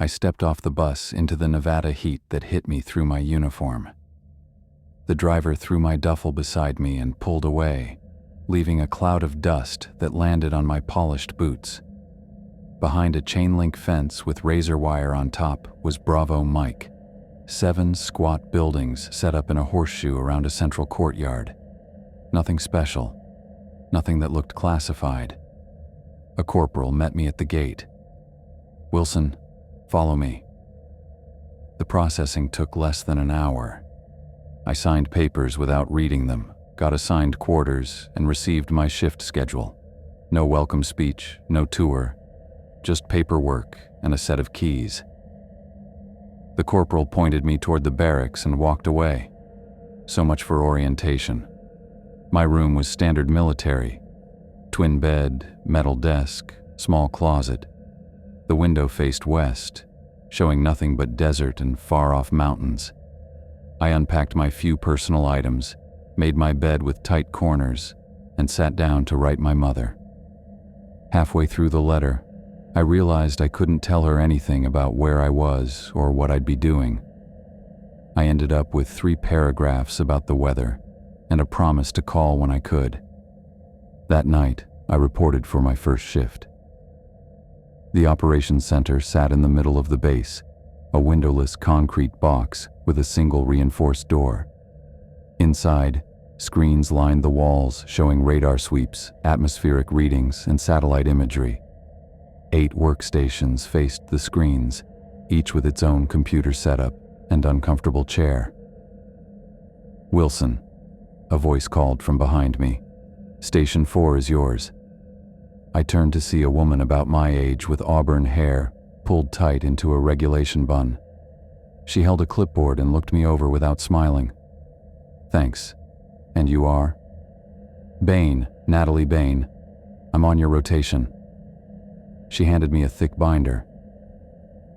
I stepped off the bus into the Nevada heat that hit me through my uniform. The driver threw my duffel beside me and pulled away, leaving a cloud of dust that landed on my polished boots. Behind a chain-link fence with razor wire on top was Bravo Mike. 7 squat buildings set up in a horseshoe around a central courtyard. Nothing special. Nothing that looked classified. A corporal met me at the gate. "Wilson, follow me." The processing took less than an hour. I signed papers without reading them, got assigned quarters, and received my shift schedule. No welcome speech, no tour, just paperwork and a set of keys. The corporal pointed me toward the barracks and walked away. So much for orientation. My room was standard military. Twin bed, metal desk, small closet. The window faced west, showing nothing but desert and far-off mountains. I unpacked my few personal items, made my bed with tight corners, and sat down to write my mother. Halfway through the letter, I realized I couldn't tell her anything about where I was or what I'd be doing. I ended up with 3 paragraphs about the weather and a promise to call when I could. That night, I reported for my first shift. The operations center sat in the middle of the base, a windowless concrete box with a single reinforced door. Inside, screens lined the walls showing radar sweeps, atmospheric readings, and satellite imagery. 8 workstations faced the screens, each with its own computer setup and uncomfortable chair. "Wilson," a voice called from behind me. "Station 4 is yours." I turned to see a woman about my age with auburn hair pulled tight into a regulation bun. She held a clipboard and looked me over without smiling. "Thanks. And you are?" "Bain, Natalie Bain. I'm on your rotation." She handed me a thick binder.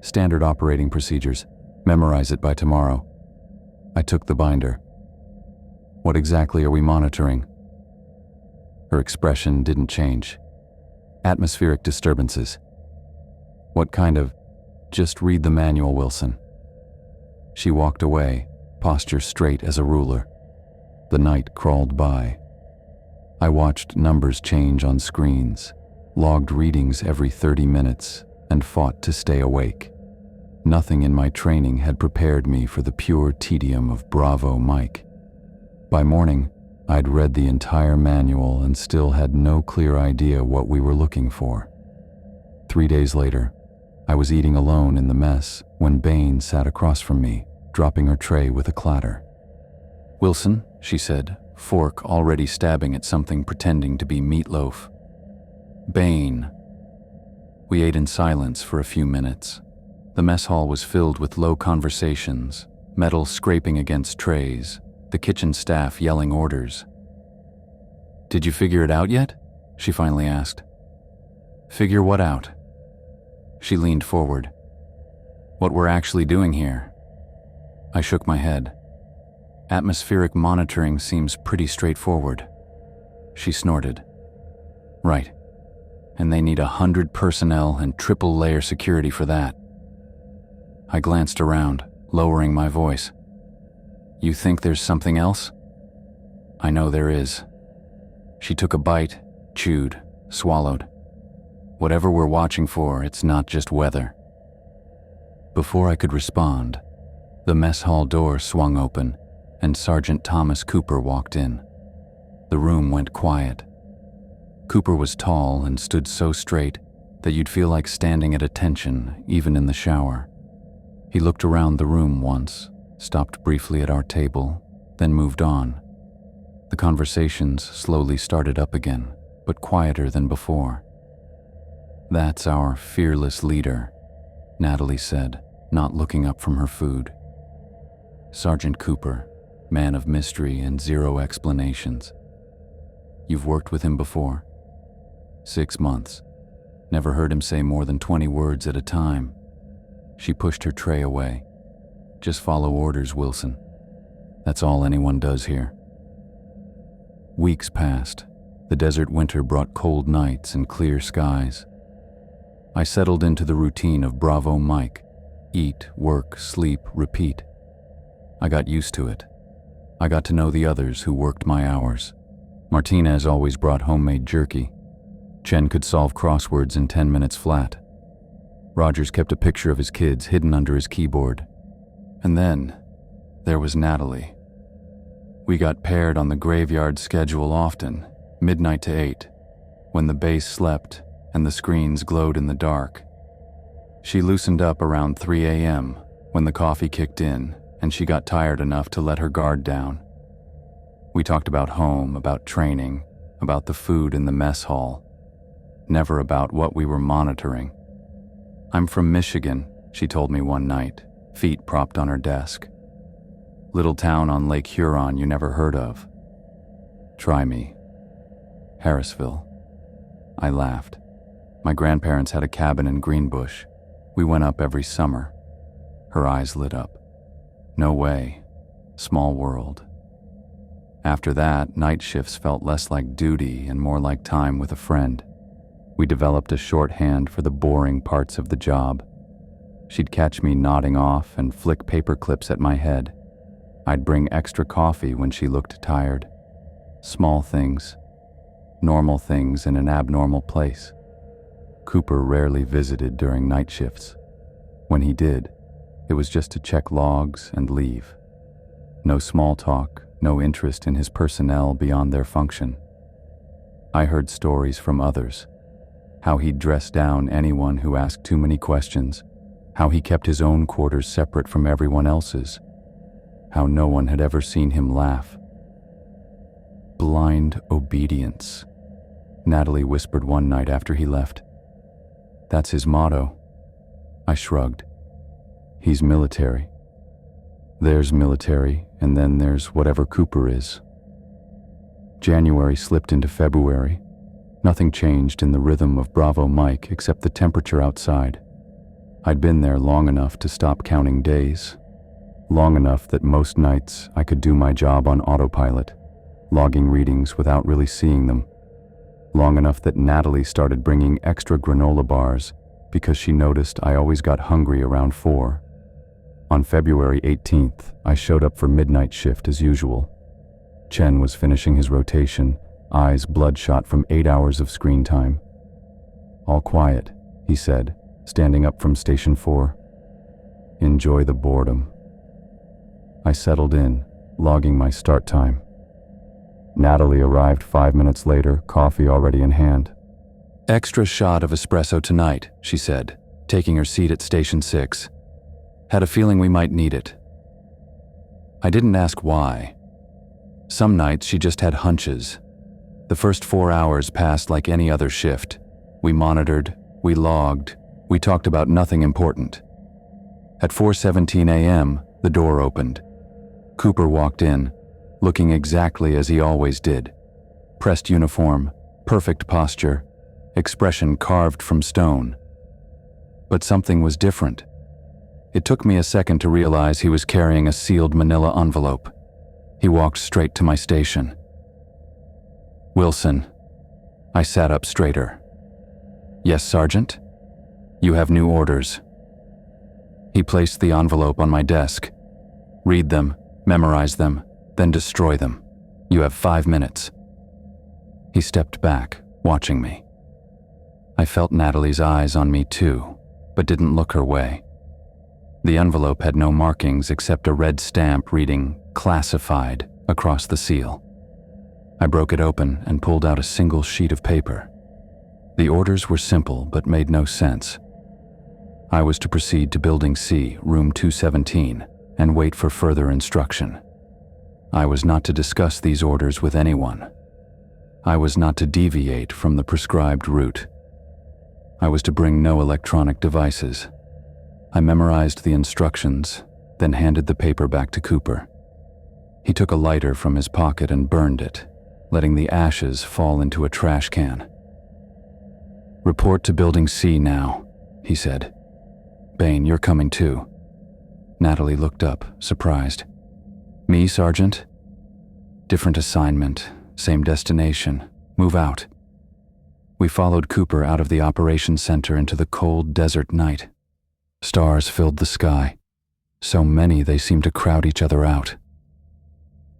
"Standard operating procedures. Memorize it by tomorrow." I took the binder. "What exactly are we monitoring?" Her expression didn't change. "Atmospheric disturbances." "What kind of—" "Just read the manual, Wilson." She walked away, posture straight as a ruler. The night crawled by. I watched numbers change on screens, logged readings every 30 minutes, and fought to stay awake. Nothing in my training had prepared me for the pure tedium of Bravo Mike. By morning, I'd read the entire manual and still had no clear idea what we were looking for. 3 days later, I was eating alone in the mess when Bain sat across from me, dropping her tray with a clatter. "Wilson," she said, fork already stabbing at something pretending to be meatloaf. "Bain." We ate in silence for a few minutes. The mess hall was filled with low conversations, metal scraping against trays, the kitchen staff yelling orders. "Did you figure it out yet?" she finally asked. "Figure what out?" She leaned forward. "What we're actually doing here." I shook my head. "Atmospheric monitoring seems pretty straightforward." She snorted. "Right. And they need 100 personnel and triple-layer security for that." I glanced around, lowering my voice. "You think there's something else?" "I know there is." She took a bite, chewed, swallowed. "Whatever we're watching for, it's not just weather." Before I could respond, the mess hall door swung open and Sergeant Thomas Cooper walked in. The room went quiet. Cooper was tall and stood so straight that you'd feel like standing at attention even in the shower. He looked around the room once, stopped briefly at our table, then moved on. The conversations slowly started up again, but quieter than before. "That's our fearless leader," Natalie said, not looking up from her food. "Sergeant Cooper, man of mystery and zero explanations." "You've worked with him before?" 6 months. Never heard him say more than 20 words at a time. She pushed her tray away. "Just follow orders, Wilson. That's all anyone does here." Weeks passed. The desert winter brought cold nights and clear skies. I settled into the routine of Bravo Mike, Eat, work, sleep, repeat. I got used to it. I got to know the others who worked my hours. Martinez always brought homemade jerky. Chen could solve crosswords in 10 minutes flat. Rogers kept a picture of his kids hidden under his keyboard. And then, there was Natalie. We got paired on the graveyard schedule often, midnight to 8, when the base slept and the screens glowed in the dark. She loosened up around 3 a.m. when the coffee kicked in and she got tired enough to let her guard down. We talked about home, about training, about the food in the mess hall. Never about what we were monitoring. "I'm from Michigan," she told me one night, feet propped on her desk. "Little town on Lake Huron you never heard of." "Try me." "Harrisville." I laughed. My grandparents had a cabin in Greenbush. We went up every summer. Her eyes lit up. "No way. Small world." After that, night shifts felt less like duty and more like time with a friend. We developed a shorthand for the boring parts of the job. She'd catch me nodding off and flick paper clips at my head. I'd bring extra coffee when she looked tired. Small things. Normal things in an abnormal place. Cooper rarely visited during night shifts. When he did, it was just to check logs and leave. No small talk, no interest in his personnel beyond their function. I heard stories from others. How he'd dress down anyone who asked too many questions. How he kept his own quarters separate from everyone else's. How no one had ever seen him laugh. "Blind obedience," Natalie whispered one night after he left. "That's his motto." I shrugged. "He's military." "There's military, and then there's whatever Cooper is." January slipped into February. Nothing changed in the rhythm of Bravo Mike except the temperature outside. I'd been there long enough to stop counting days. Long enough that most nights I could do my job on autopilot, logging readings without really seeing them. Long enough that Natalie started bringing extra granola bars because she noticed I always got hungry around 4. On February 18th, I showed up for midnight shift as usual. Chen was finishing his rotation, eyes bloodshot from 8 hours of screen time. "All quiet," he said, standing up from Station 4. "Enjoy the boredom." I settled in, logging my start time. Natalie arrived 5 minutes later, coffee already in hand. "Extra shot of espresso tonight," she said, taking her seat at Station 6. "Had a feeling we might need it." I didn't ask why. Some nights she just had hunches. The first 4 hours passed like any other shift. We monitored, we logged, we talked about nothing important. At 4:17 a.m., the door opened. Cooper walked in, looking exactly as he always did. Pressed uniform, perfect posture, expression carved from stone. But something was different. It took me a second to realize he was carrying a sealed manila envelope. He walked straight to my station. "Wilson." I sat up straighter. "Yes, Sergeant?" "You have new orders." He placed the envelope on my desk. "Read them, memorize them, then destroy them. You have 5 minutes." He stepped back, watching me. I felt Natalie's eyes on me too, but didn't look her way. The envelope had no markings except a red stamp reading "Classified" across the seal. I broke it open and pulled out a single sheet of paper. The orders were simple but made no sense. I was to proceed to Building C, Room 217, and wait for further instruction. I was not to discuss these orders with anyone. I was not to deviate from the prescribed route. I was to bring no electronic devices. I memorized the instructions, then handed the paper back to Cooper. He took a lighter from his pocket and burned it, letting the ashes fall into a trash can. "Report to Building C now," he said. "Bain, you're coming too." Natalie looked up, surprised. "Me, Sergeant?" "Different assignment, same destination. Move out." We followed Cooper out of the operations center into the cold desert night. Stars filled the sky, so many they seemed to crowd each other out.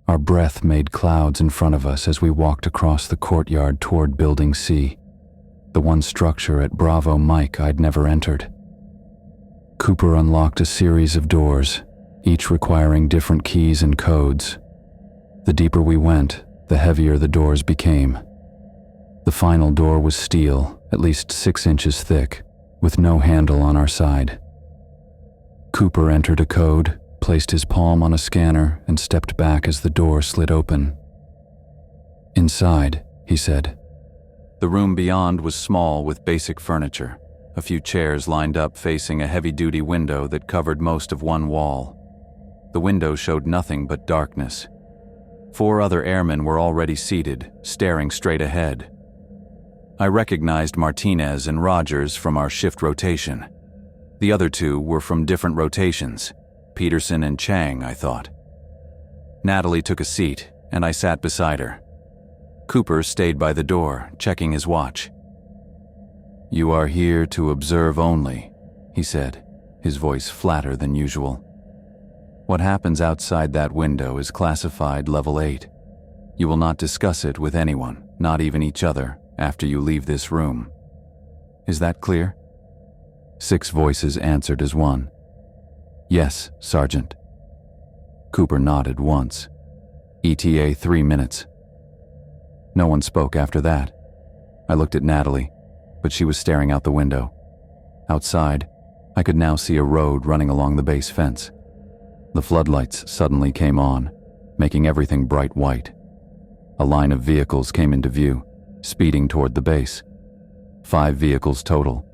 Our breath made clouds in front of us as we walked across the courtyard toward Building C, the one structure at Bravo Mike I'd never entered. Cooper unlocked a series of doors, each requiring different keys and codes. The deeper we went, the heavier the doors became. The final door was steel, at least 6 inches thick, with no handle on our side. Cooper entered a code, placed his palm on a scanner, and stepped back as the door slid open. "Inside," he said. The room beyond was small with basic furniture, a few chairs lined up facing a heavy-duty window that covered most of one wall. The window showed nothing but darkness. 4 other airmen were already seated, staring straight ahead. I recognized Martinez and Rogers from our shift rotation. The other 2 were from different rotations, Peterson and Chang, I thought. Natalie took a seat, and I sat beside her. Cooper stayed by the door, checking his watch. "You are here to observe only," he said, his voice flatter than usual. "What happens outside that window is classified Level 8. You will not discuss it with anyone, not even each other, after you leave this room. Is that clear?" 6 voices answered as one. "Yes, Sergeant." Cooper nodded once. "ETA 3 minutes." No one spoke after that. I looked at Natalie, but she was staring out the window. Outside, I could now see a road running along the base fence. The floodlights suddenly came on, making everything bright white. A line of vehicles came into view, speeding toward the base. 5 vehicles total,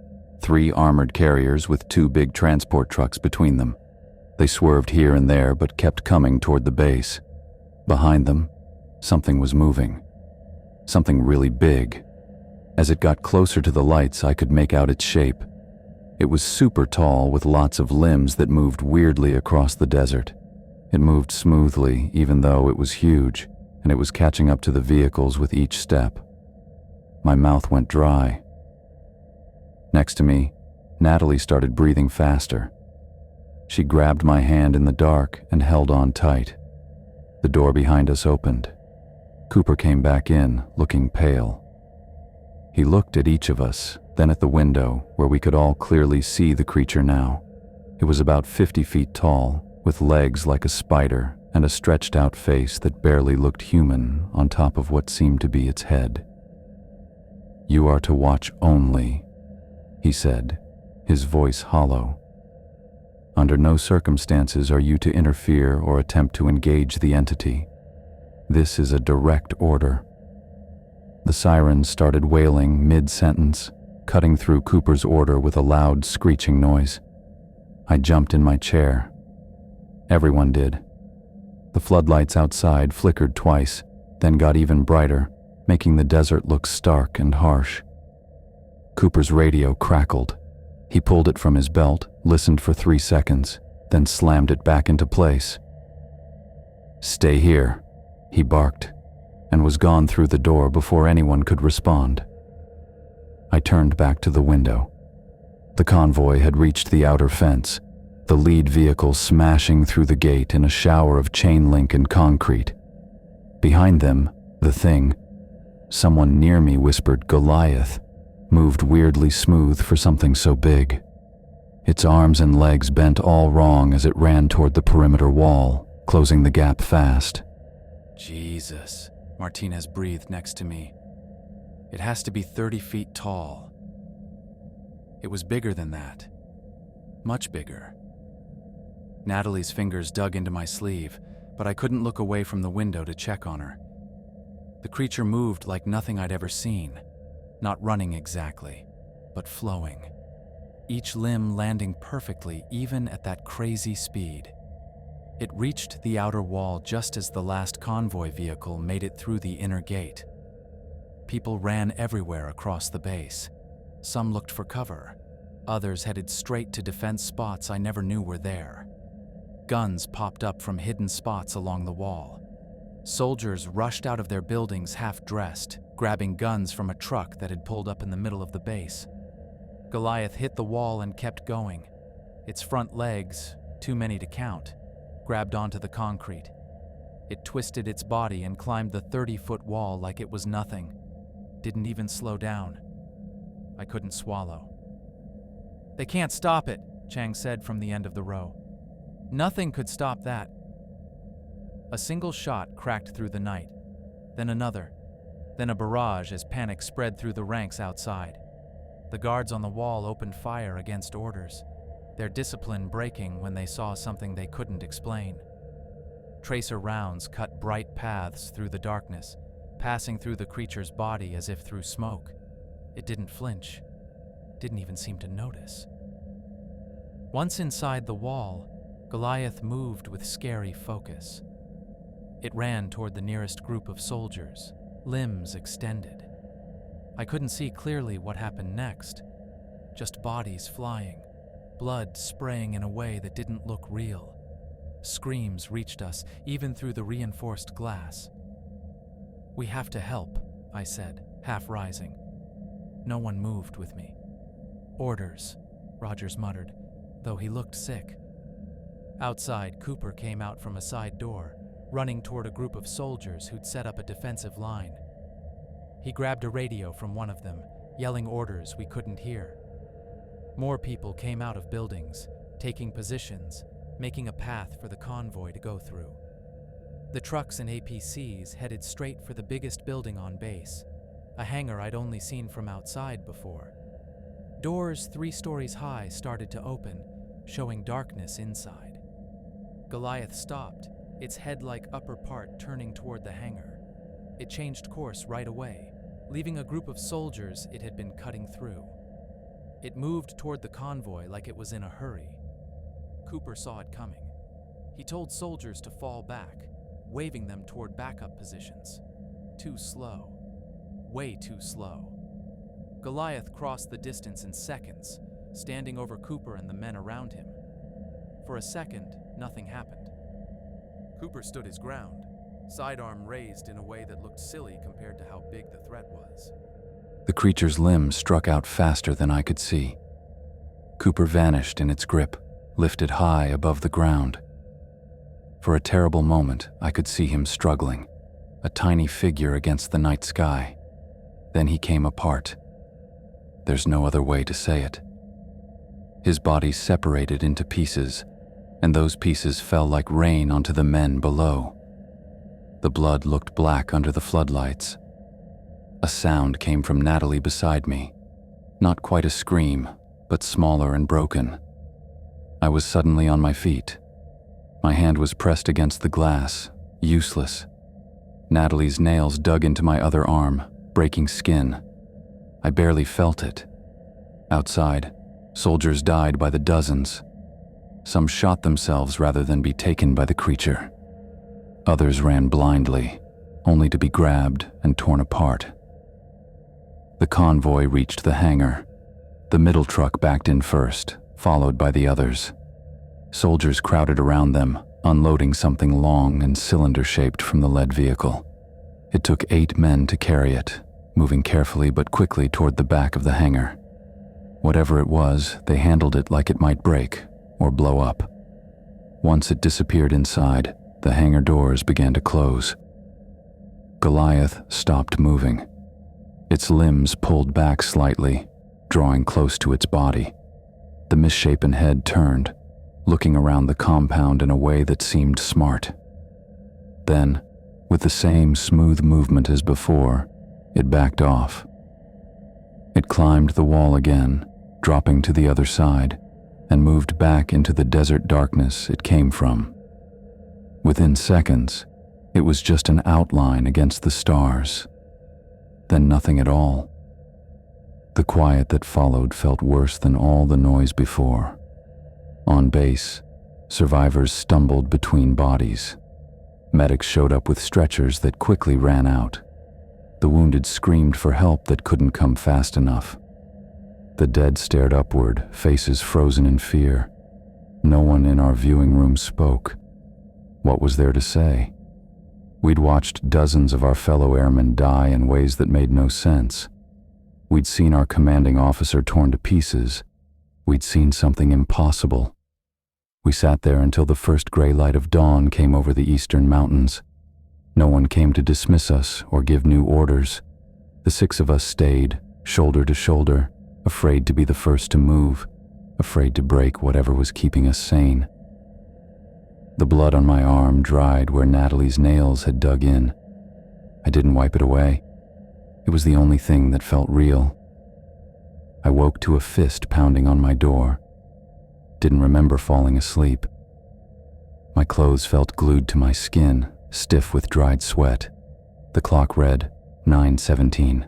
3 armored carriers with 2 big transport trucks between them. They swerved here and there but kept coming toward the base. Behind them, something was moving. Something really big. As it got closer to the lights, I could make out its shape. It was super tall with lots of limbs that moved weirdly across the desert. It moved smoothly, even though it was huge, and it was catching up to the vehicles with each step. My mouth went dry. Next to me, Natalie started breathing faster. She grabbed my hand in the dark and held on tight. The door behind us opened. Cooper came back in, looking pale. He looked at each of us, then at the window, where we could all clearly see the creature now. It was about 50 feet tall, with legs like a spider and a stretched-out face that barely looked human on top of what seemed to be its head. "You are to watch only," he said, his voice hollow. "Under no circumstances are you to interfere or attempt to engage the entity. This is a direct order." The sirens started wailing mid-sentence, cutting through Cooper's order with a loud screeching noise. I jumped in my chair. Everyone did. The floodlights outside flickered twice, then got even brighter, making the desert look stark and harsh. Cooper's radio crackled. He pulled it from his belt, listened for 3 seconds, then slammed it back into place. "Stay here," he barked, and was gone through the door before anyone could respond. I turned back to the window. The convoy had reached the outer fence, the lead vehicle smashing through the gate in a shower of chain link and concrete. Behind them, the thing, someone near me whispered Goliath, moved weirdly smooth for something so big. Its arms and legs bent all wrong as it ran toward the perimeter wall, closing the gap fast. "Jesus," Martinez breathed next to me. "It has to be 30 feet tall." It was bigger than that. Much bigger. Natalie's fingers dug into my sleeve, but I couldn't look away from the window to check on her. The creature moved like nothing I'd ever seen. Not running exactly, but flowing. Each limb landing perfectly, even at that crazy speed. It reached the outer wall just as the last convoy vehicle made it through the inner gate. People ran everywhere across the base. Some looked for cover. Others headed straight to defense spots I never knew were there. Guns popped up from hidden spots along the wall. Soldiers rushed out of their buildings half-dressed, grabbing guns from a truck that had pulled up in the middle of the base. Goliath hit the wall and kept going. Its front legs, too many to count, grabbed onto the concrete. It twisted its body and climbed the 30-foot wall like it was nothing. Didn't even slow down. I couldn't swallow. "They can't stop it," Chang said from the end of the row. "Nothing could stop that." A single shot cracked through the night, then another, then a barrage as panic spread through the ranks outside. The guards on the wall opened fire against orders, their discipline breaking when they saw something they couldn't explain. Tracer rounds cut bright paths through the darkness, passing through the creature's body as if through smoke. It didn't flinch, didn't even seem to notice. Once inside the wall, Goliath moved with scary focus. It ran toward the nearest group of soldiers, limbs extended. I couldn't see clearly what happened next, just bodies flying, blood spraying in a way that didn't look real. Screams reached us, even through the reinforced glass. "We have to help," I said, half rising. No one moved with me. "Orders," Rogers muttered, though he looked sick. Outside, Cooper came out from a side door, running toward a group of soldiers who'd set up a defensive line. He grabbed a radio from one of them, yelling orders we couldn't hear. More people came out of buildings, taking positions, making a path for the convoy to go through. The trucks and APCs headed straight for the biggest building on base, a hangar I'd only seen from outside before. Doors 3 stories high started to open, showing darkness inside. Goliath stopped, its head-like upper part turning toward the hangar. It changed course right away, leaving a group of soldiers it had been cutting through. It moved toward the convoy like it was in a hurry. Cooper saw it coming. He told soldiers to fall back, waving them toward backup positions. Too slow. Way too slow. Goliath crossed the distance in seconds, standing over Cooper and the men around him. For a second, nothing happened. Cooper stood his ground, sidearm raised in a way that looked silly compared to how big the threat was. The creature's limbs struck out faster than I could see. Cooper vanished in its grip, lifted high above the ground. For a terrible moment, I could see him struggling, a tiny figure against the night sky. Then he came apart. There's no other way to say it. His body separated into pieces, and those pieces fell like rain onto the men below. The blood looked black under the floodlights. A sound came from Natalie beside me. Not quite a scream, but smaller and broken. I was suddenly on my feet. My hand was pressed against the glass, useless. Natalie's nails dug into my other arm, breaking skin. I barely felt it. Outside, soldiers died by the dozens. Some shot themselves rather than be taken by the creature. Others ran blindly, only to be grabbed and torn apart. The convoy reached the hangar. The middle truck backed in first, followed by the others. Soldiers crowded around them, unloading something long and cylinder-shaped from the lead vehicle. It took 8 men to carry it, moving carefully but quickly toward the back of the hangar. Whatever it was, they handled it like it might break or blow up. Once it disappeared inside, the hangar doors began to close. Goliath stopped moving. Its limbs pulled back slightly, drawing close to its body. The misshapen head turned, looking around the compound in a way that seemed smart. Then, with the same smooth movement as before, it backed off. It climbed the wall again, dropping to the other side, and moved back into the desert darkness it came from. Within seconds, it was just an outline against the stars. Then nothing at all. The quiet that followed felt worse than all the noise before. On base, survivors stumbled between bodies. Medics showed up with stretchers that quickly ran out. The wounded screamed for help that couldn't come fast enough. The dead stared upward, faces frozen in fear. No one in our viewing room spoke. What was there to say? We'd watched dozens of our fellow airmen die in ways that made no sense. We'd seen our commanding officer torn to pieces. We'd seen something impossible, We sat there until the first gray light of dawn came over the eastern mountains. No one came to dismiss us or give new orders. The 6 of us stayed, shoulder to shoulder, afraid to be the first to move, afraid to break whatever was keeping us sane. The blood on my arm dried where Natalie's nails had dug in. I didn't wipe it away. It was the only thing that felt real. I woke to a fist pounding on my door. Didn't remember falling asleep. My clothes felt glued to my skin, stiff with dried sweat. The clock read 9:17.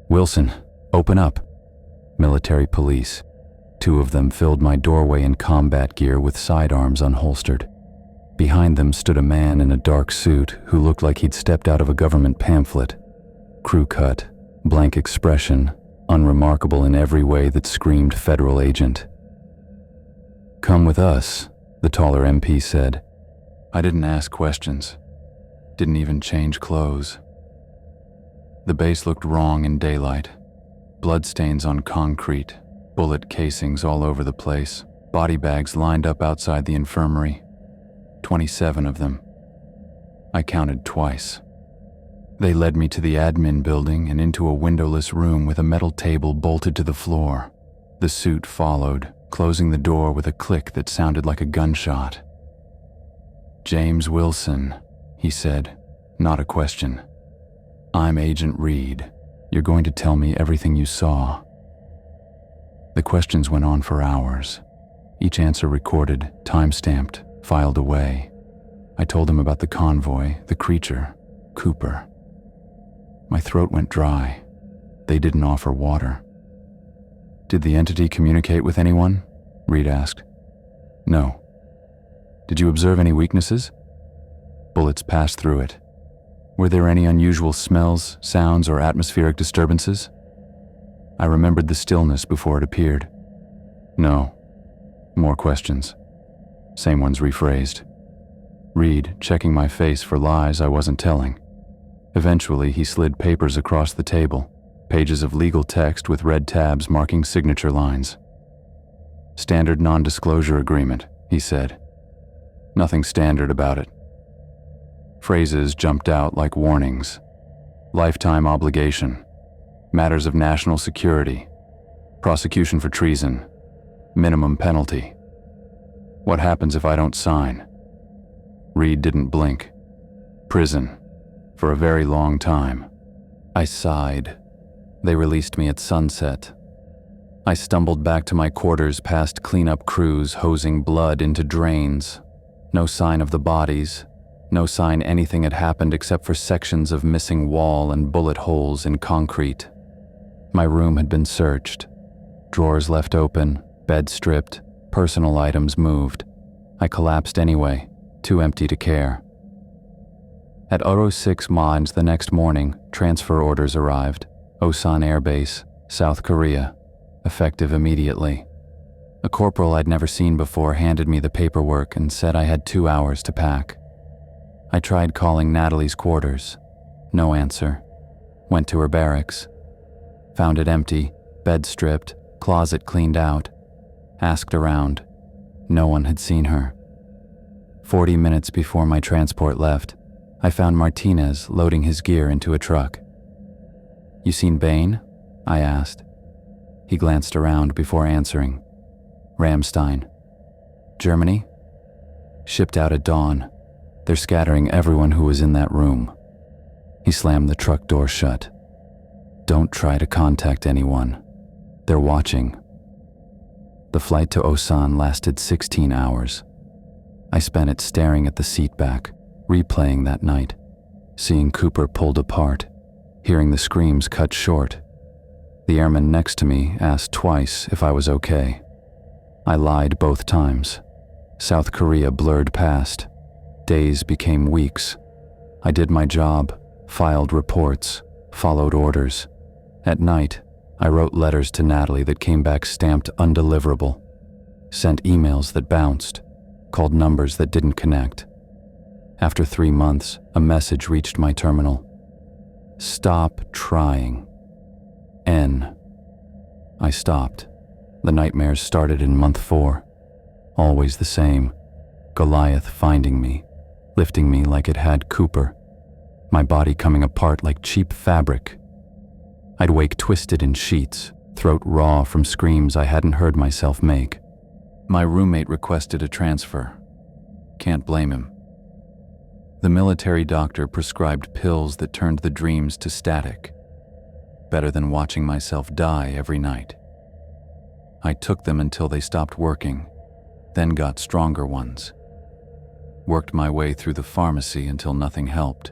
"Wilson, open up." Military police. 2 of them filled my doorway in combat gear with sidearms unholstered. Behind them stood a man in a dark suit who looked like he'd stepped out of a government pamphlet. Crew cut, blank expression, unremarkable in every way that screamed federal agent. "Come with us," the taller MP said. I didn't ask questions. Didn't even change clothes. The base looked wrong in daylight. Bloodstains on concrete, bullet casings all over the place, body bags lined up outside the infirmary. 27 of them. I counted twice. They led me to the admin building and into a windowless room with a metal table bolted to the floor. The suit followed, closing the door with a click that sounded like a gunshot. "James Wilson," he said, not a question. "I'm Agent Reed. You're going to tell me everything you saw." The questions went on for hours. Each answer recorded, time-stamped, filed away. I told him about the convoy, the creature, Cooper. My throat went dry. They didn't offer water. "Did the entity communicate with anyone?" Reed asked. "No." "Did you observe any weaknesses?" "Bullets passed through it." "Were there any unusual smells, sounds, or atmospheric disturbances?" I remembered the stillness before it appeared. "No." More questions. Same ones rephrased. Reed checking my face for lies I wasn't telling. Eventually, he slid papers across the table, pages of legal text with red tabs marking signature lines. "Standard non-disclosure agreement," he said. Nothing standard about it. Phrases jumped out like warnings. Lifetime obligation. Matters of national security. Prosecution for treason. Minimum penalty. What happens if I don't sign? Reed didn't blink. Prison. For a very long time. I sighed. They released me at sunset. I stumbled back to my quarters past cleanup crews hosing blood into drains. No sign of the bodies. No sign anything had happened except for sections of missing wall and bullet holes in concrete. My room had been searched. Drawers left open, bed stripped, personal items moved. I collapsed anyway, too empty to care. At 06 Mines the next morning, transfer orders arrived. Osan Air Base, South Korea, effective immediately. A corporal I'd never seen before handed me the paperwork and said I had 2 hours to pack. I tried calling Natalie's quarters. No answer. Went to her barracks. Found it empty, bed stripped, closet cleaned out. Asked around. No one had seen her. 40 minutes before my transport left, I found Martinez loading his gear into a truck. "You seen Bain?" I asked. He glanced around before answering. "Ramstein." "Germany?" "Shipped out at dawn. They're scattering everyone who was in that room." He slammed the truck door shut. "Don't try to contact anyone. They're watching." The flight to Osan lasted 16 hours. I spent it staring at the seat back, replaying that night, seeing Cooper pulled apart, hearing the screams cut short. The airman next to me asked twice if I was okay. I lied both times. South Korea blurred past. Days became weeks. I did my job, filed reports, followed orders. At night, I wrote letters to Natalie that came back stamped undeliverable, sent emails that bounced, called numbers that didn't connect. After 3 months, a message reached my terminal. "Stop trying. N." I stopped. The nightmares started in month 4. Always the same. Goliath finding me, lifting me like it had Cooper, my body coming apart like cheap fabric. I'd wake twisted in sheets, throat raw from screams I hadn't heard myself make. My roommate requested a transfer. Can't blame him. The military doctor prescribed pills that turned the dreams to static. Better than watching myself die every night. I took them until they stopped working, then got stronger ones. Worked my way through the pharmacy until nothing helped.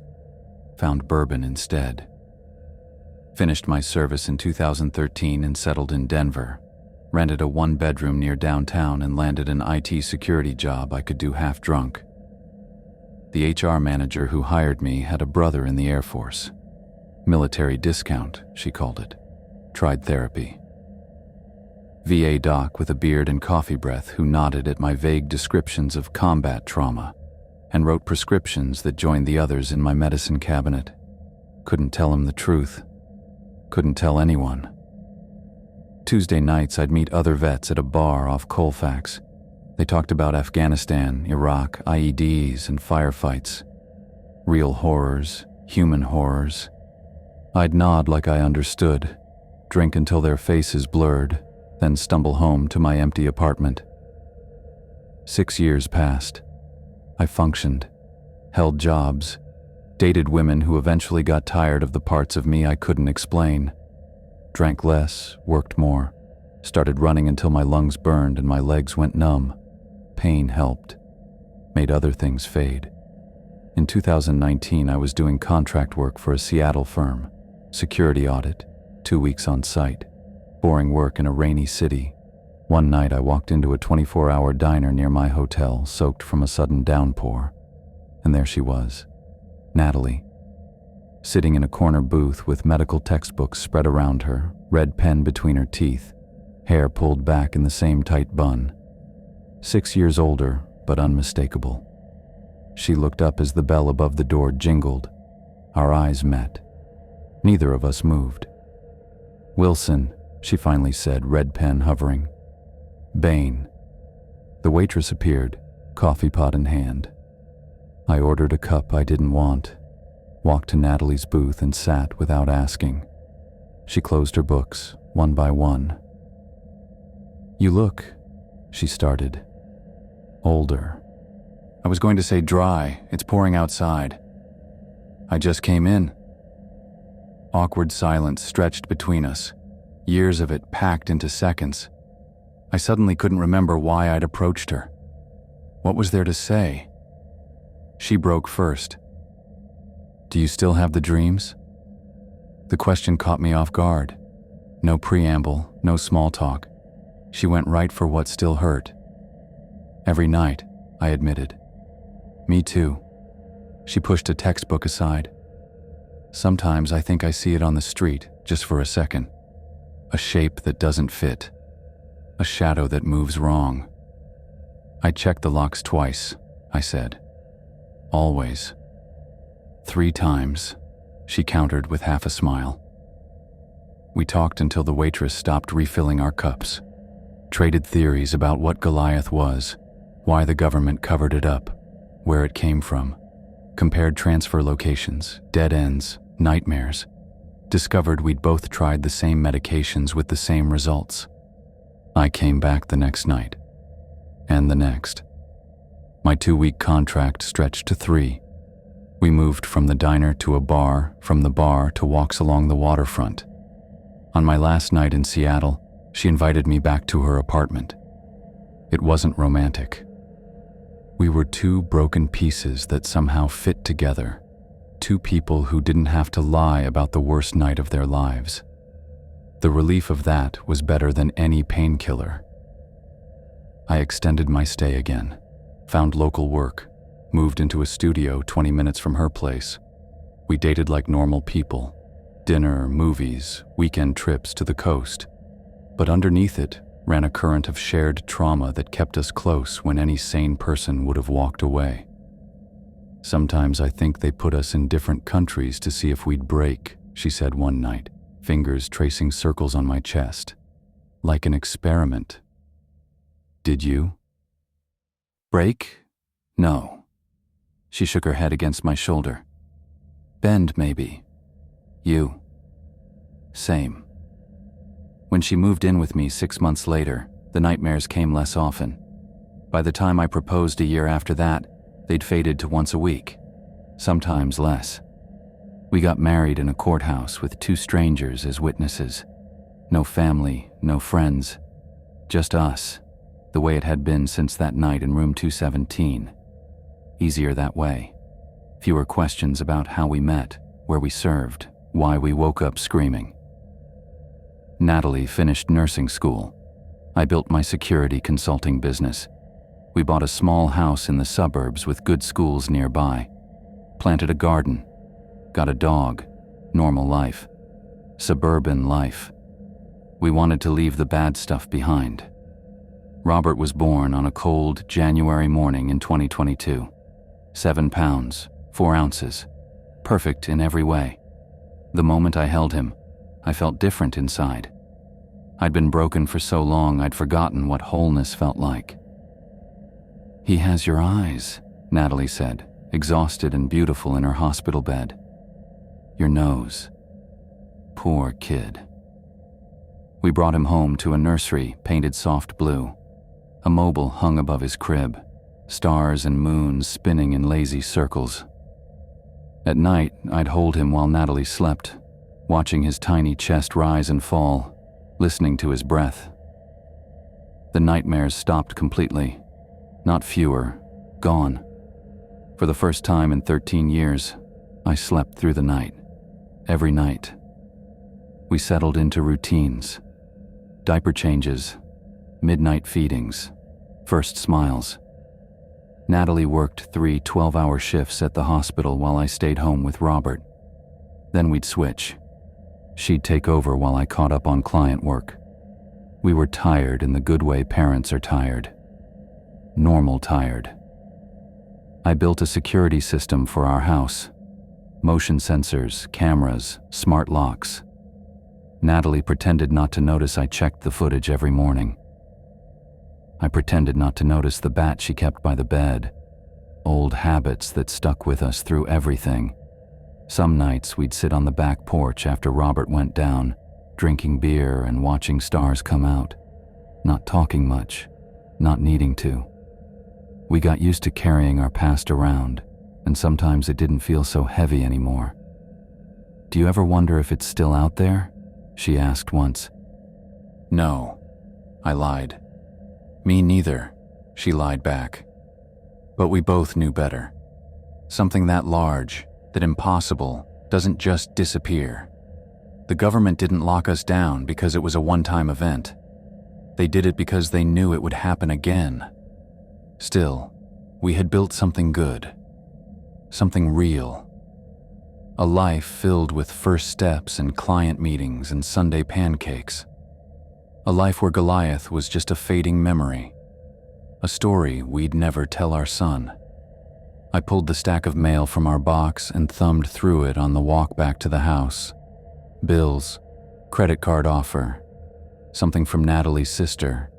Found bourbon instead. Finished my service in 2013 and settled in Denver. Rented a one-bedroom near downtown and landed an IT security job I could do half drunk. The HR manager who hired me had a brother in the Air Force. Military discount, she called it. Tried therapy. VA doc with a beard and coffee breath who nodded at my vague descriptions of combat trauma and wrote prescriptions that joined the others in my medicine cabinet. Couldn't tell him the truth. Couldn't tell anyone. Tuesday nights I'd meet other vets at a bar off Colfax. They talked about Afghanistan, Iraq, IEDs, and firefights. Real horrors, human horrors. I'd nod like I understood, drink until their faces blurred, then stumble home to my empty apartment. 6 years passed. I functioned, held jobs, dated women who eventually got tired of the parts of me I couldn't explain. Drank less, worked more, started running until my lungs burned and my legs went numb. Pain helped, made other things fade. In 2019, I was doing contract work for a Seattle firm, security audit, 2 weeks on site, boring work in a rainy city. One night I walked into a 24-hour diner near my hotel, soaked from a sudden downpour, and there she was, Natalie, sitting in a corner booth with medical textbooks spread around her, red pen between her teeth, hair pulled back in the same tight bun. 6 years older, but unmistakable. She looked up as the bell above the door jingled. Our eyes met. Neither of us moved. "Wilson," she finally said, red pen hovering. "Bain." The waitress appeared, coffee pot in hand. I ordered a cup I didn't want, walked to Natalie's booth and sat without asking. She closed her books, one by one. "You look," she started, "older." I was going to say dry, it's pouring outside. "I just came in." Awkward silence stretched between us, years of it packed into seconds. I suddenly couldn't remember why I'd approached her. What was there to say? She broke first. "Do you still have the dreams?" The question caught me off guard. No preamble, no small talk. She went right for what still hurt. "Every night," I admitted. "Me too." She pushed a textbook aside. "Sometimes I think I see it on the street, just for a second. A shape that doesn't fit. A shadow that moves wrong." "I checked the locks twice," I said. "Always." 3 times, she countered with half a smile. We talked until the waitress stopped refilling our cups. Traded theories about what Goliath was, why the government covered it up, where it came from. Compared transfer locations, dead ends, nightmares. Discovered we'd both tried the same medications with the same results. I came back the next night. And the next. My 2-week contract stretched to 3. We moved from the diner to a bar, from the bar to walks along the waterfront. On my last night in Seattle, she invited me back to her apartment. It wasn't romantic. We were 2 broken pieces that somehow fit together. 2 people who didn't have to lie about the worst night of their lives. The relief of that was better than any painkiller. I extended my stay again, found local work, moved into a studio 20 minutes from her place. We dated like normal people. Dinner, movies, weekend trips to the coast. But underneath it ran a current of shared trauma that kept us close when any sane person would have walked away. "Sometimes I think they put us in different countries to see if we'd break," she said one night, fingers tracing circles on my chest. "Like an experiment." "Did you?" Break? No. She shook her head against my shoulder. Bend, maybe. You. Same. When she moved in with me 6 months later, the nightmares came less often. By the time I proposed a year after that, they'd faded to once a week, sometimes less. We got married in a courthouse with 2 strangers as witnesses. No family, no friends, just us, the way it had been since that night in room 217. Easier that way. Fewer questions about how we met, where we served, why we woke up screaming. Natalie finished nursing school. I built my security consulting business. We bought a small house in the suburbs with good schools nearby. Planted a garden. Got a dog. Normal life. Suburban life. We wanted to leave the bad stuff behind. Robert was born on a cold January morning in 2022. 7 pounds, 4 ounces. Perfect in every way. The moment I held him, I felt different inside. I'd been broken for so long I'd forgotten what wholeness felt like. He has your eyes, Natalie said, exhausted and beautiful in her hospital bed. Your nose. Poor kid. We brought him home to a nursery painted soft blue. A mobile hung above his crib, stars and moons spinning in lazy circles. At night, I'd hold him while Natalie slept, watching his tiny chest rise and fall, listening to his breath. The nightmares stopped completely. Not fewer, gone. For the first time in 13 years, I slept through the night. Every night. We settled into routines. Diaper changes, midnight feedings, first smiles. Natalie worked 3 12-hour shifts at the hospital while I stayed home with Robert. Then we'd switch. She'd take over while I caught up on client work. We were tired in the good way parents are tired. Normal tired. I built a security system for our house. Motion sensors, cameras, smart locks. Natalie pretended not to notice I checked the footage every morning. I pretended not to notice the bat she kept by the bed. Old habits that stuck with us through everything. Some nights we'd sit on the back porch after Robert went down, drinking beer and watching stars come out. Not talking much, not needing to. We got used to carrying our past around, and sometimes it didn't feel so heavy anymore. Do you ever wonder if it's still out there? She asked once. No, I lied. Me neither, she lied back. But we both knew better. Something that large, that impossible, doesn't just disappear. The government didn't lock us down because it was a one-time event. They did it because they knew it would happen again. Still, we had built something good. Something real. A life filled with first steps and client meetings and Sunday pancakes. A life where Goliath was just a fading memory. A story we'd never tell our son. I pulled the stack of mail from our box and thumbed through it on the walk back to the house. Bills, credit card offer, something from Natalie's sister,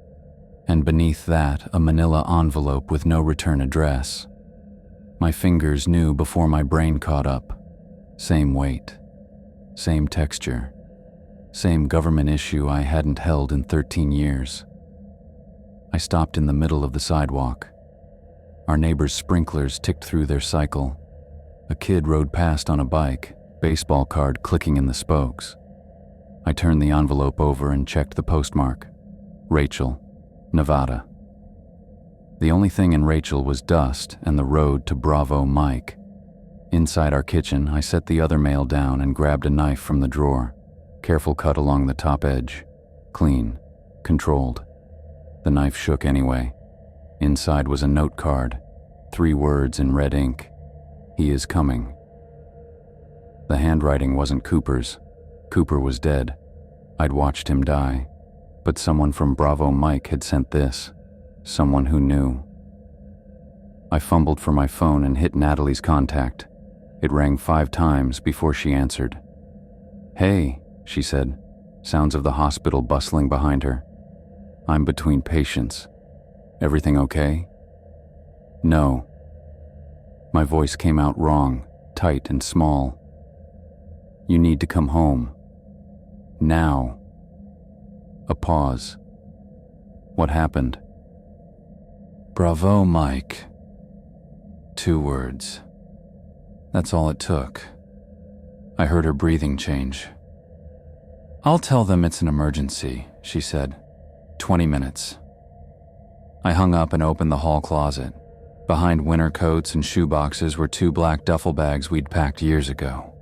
and beneath that a manila envelope with no return address. My fingers knew before my brain caught up. Same weight, same texture, same government issue I hadn't held in 13 years. I stopped in the middle of the sidewalk. Our neighbor's sprinklers ticked through their cycle. A kid rode past on a bike, baseball card clicking in the spokes. I turned the envelope over and checked the postmark. Rachel, Nevada. The only thing in Rachel was dust and the road to Bravo Mike. Inside our kitchen, I set the other mail down and grabbed a knife from the drawer. Careful cut along the top edge. Clean. Controlled. The knife shook anyway. Inside was a note card. 3 words in red ink. He is coming. The handwriting wasn't Cooper's. Cooper was dead. I'd watched him die. But someone from Bravo Mike had sent this. Someone who knew. I fumbled for my phone and hit Natalie's contact. It rang 5 times before she answered. Hey, she said, sounds of the hospital bustling behind her. I'm between patients. Everything okay? No. My voice came out wrong, tight and small. You need to come home. Now. A pause. What happened? Bravo, Mike. 2 words. That's all it took. I heard her breathing change. I'll tell them it's an emergency, she said. 20 minutes. I hung up and opened the hall closet. Behind winter coats and shoe boxes were 2 black duffel bags we'd packed years ago.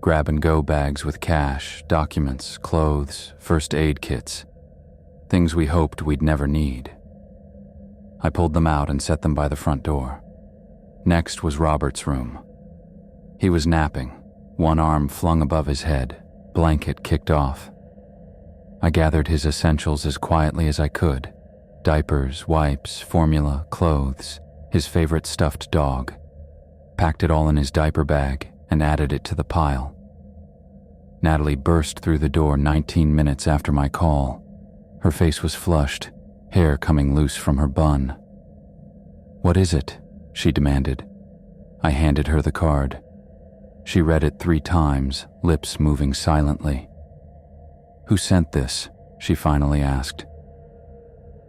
Grab-and-go bags with cash, documents, clothes, first aid kits. Things we hoped we'd never need. I pulled them out and set them by the front door. Next was Robert's room. He was napping, one arm flung above his head, blanket kicked off. I gathered his essentials as quietly as I could. Diapers, wipes, formula, clothes, his favorite stuffed dog. Packed it all in his diaper bag and added it to the pile. Natalie burst through the door 19 minutes after my call. Her face was flushed, hair coming loose from her bun. "What is it?" she demanded. I handed her the card. She read it 3 times, lips moving silently. "Who sent this?" she finally asked.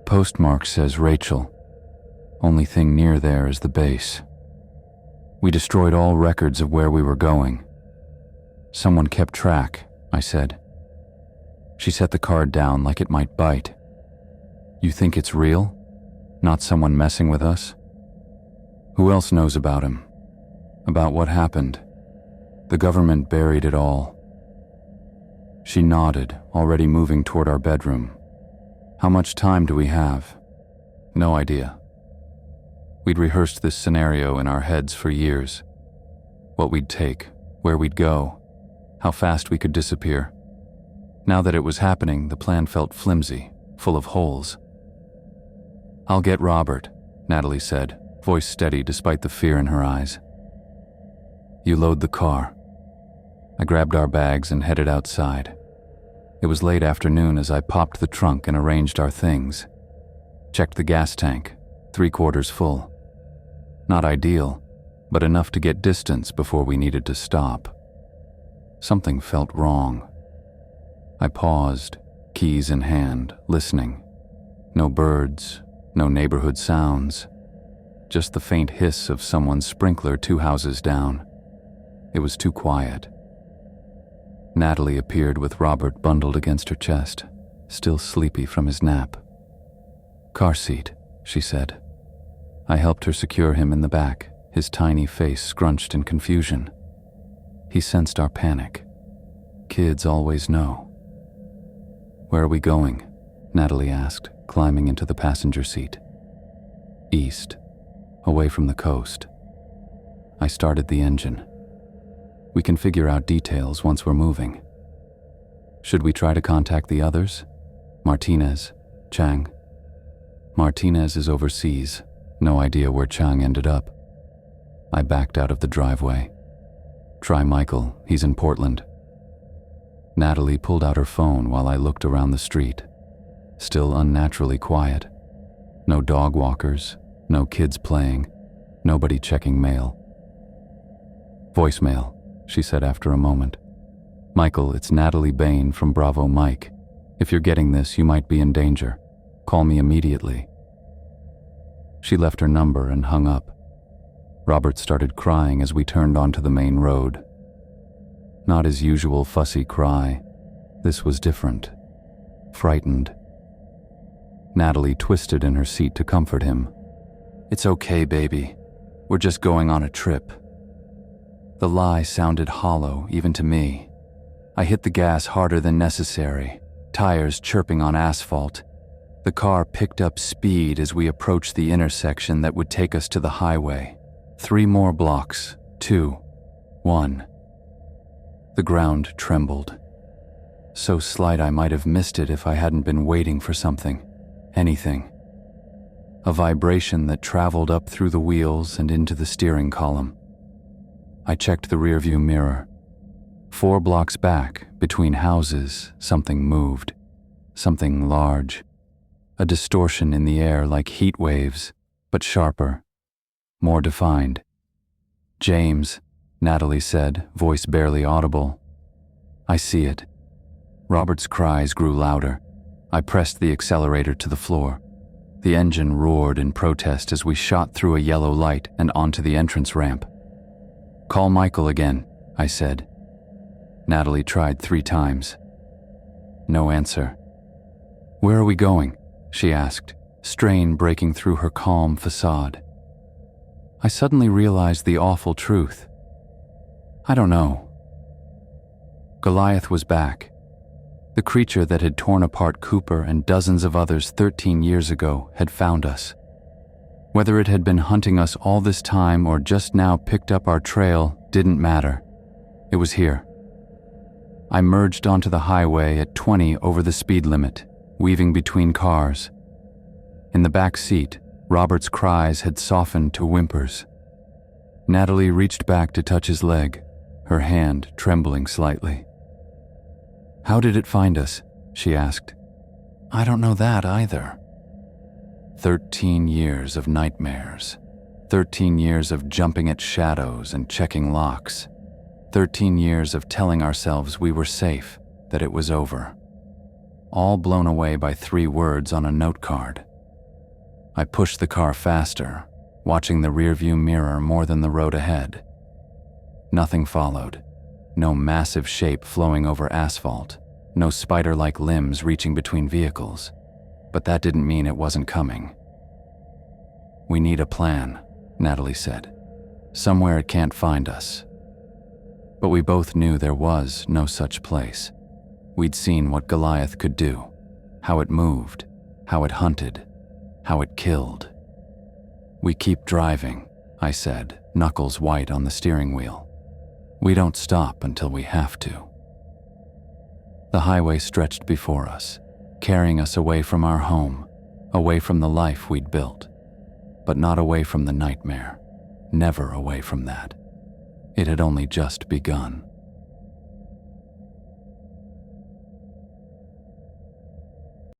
"Postmark says Rachel. Only thing near there is the base. We destroyed all records of where we were going." "Someone kept track," I said. She set the card down like it might bite. "You think it's real? Not someone messing with us? Who else knows about him? About what happened? The government buried it all." She nodded, already moving toward our bedroom. "How much time do we have?" "No idea." We'd rehearsed this scenario in our heads for years. What we'd take, where we'd go, how fast we could disappear. Now that it was happening, the plan felt flimsy, full of holes. "I'll get Robert," Natalie said, voice steady despite the fear in her eyes. "You load the car." I grabbed our bags and headed outside. It was late afternoon as I popped the trunk and arranged our things. Checked the gas tank, 3/4 full. Not ideal, but enough to get distance before we needed to stop. Something felt wrong. I paused, keys in hand, listening. No birds, no neighborhood sounds. Just the faint hiss of someone's sprinkler 2 houses down. It was too quiet. Natalie appeared with Robert bundled against her chest, still sleepy from his nap. "Car seat," she said. I helped her secure him in the back, his tiny face scrunched in confusion. He sensed our panic. Kids always know. "Where are we going?" Natalie asked, climbing into the passenger seat. "East, away from the coast." I started the engine. "We can figure out details once we're moving." "Should we try to contact the others? Martinez, Chang?" "Martinez is overseas. No idea where Chang ended up." I backed out of the driveway. "Try Michael, he's in Portland." Natalie pulled out her phone while I looked around the street. Still unnaturally quiet. No dog walkers, no kids playing, nobody checking mail. "Voicemail," she said after a moment. "Michael, it's Natalie Bain from Bravo Mike. If you're getting this, you might be in danger. Call me immediately." She left her number and hung up. Robert started crying as we turned onto the main road. Not his usual fussy cry. This was different. Frightened. Natalie twisted in her seat to comfort him. "It's okay, baby. We're just going on a trip." The lie sounded hollow, even to me. I hit the gas harder than necessary, tires chirping on asphalt. The car picked up speed as we approached the intersection that would take us to the highway. 3 more blocks, 2, 1. The ground trembled. So slight I might have missed it if I hadn't been waiting for something, anything. A vibration that traveled up through the wheels and into the steering column. I checked the rearview mirror. 4 blocks back, between houses, something moved. Something large. A distortion in the air like heat waves, but sharper. more defined. "James," Natalie said, voice barely audible. "I see it." Robert's cries grew louder. I pressed the accelerator to the floor. The engine roared in protest as we shot through a yellow light and onto the entrance ramp. "Call Michael again," I said. Natalie tried 3 times. No answer. "Where are we going?" she asked, strain breaking through her calm facade. I suddenly realized the awful truth. I don't know. Goliath was back. The creature that had torn apart Cooper and dozens of others 13 years ago had found us. Whether it had been hunting us all this time or just now picked up our trail didn't matter. It was here. I merged onto the highway at 20 over the speed limit, weaving between cars. In the back seat, Robert's cries had softened to whimpers. Natalie reached back to touch his leg, her hand trembling slightly. "How did it find us?" she asked. "I don't know that either." 13 years of nightmares. 13 years of jumping at shadows and checking locks. 13 years of telling ourselves we were safe, that it was over. All blown away by 3 words on a note card. I pushed the car faster, watching the rearview mirror more than the road ahead. Nothing followed. No massive shape flowing over asphalt. No spider-like limbs reaching between vehicles. But that didn't mean it wasn't coming. "We need a plan," Natalie said. "Somewhere it can't find us." But we both knew there was no such place. We'd seen what Goliath could do, how it moved, how it hunted, how it killed. "We keep driving," I said, knuckles white on the steering wheel. "We don't stop until we have to." The highway stretched before us, carrying us away from our home, away from the life we'd built, but not away from the nightmare, never away from that. It had only just begun.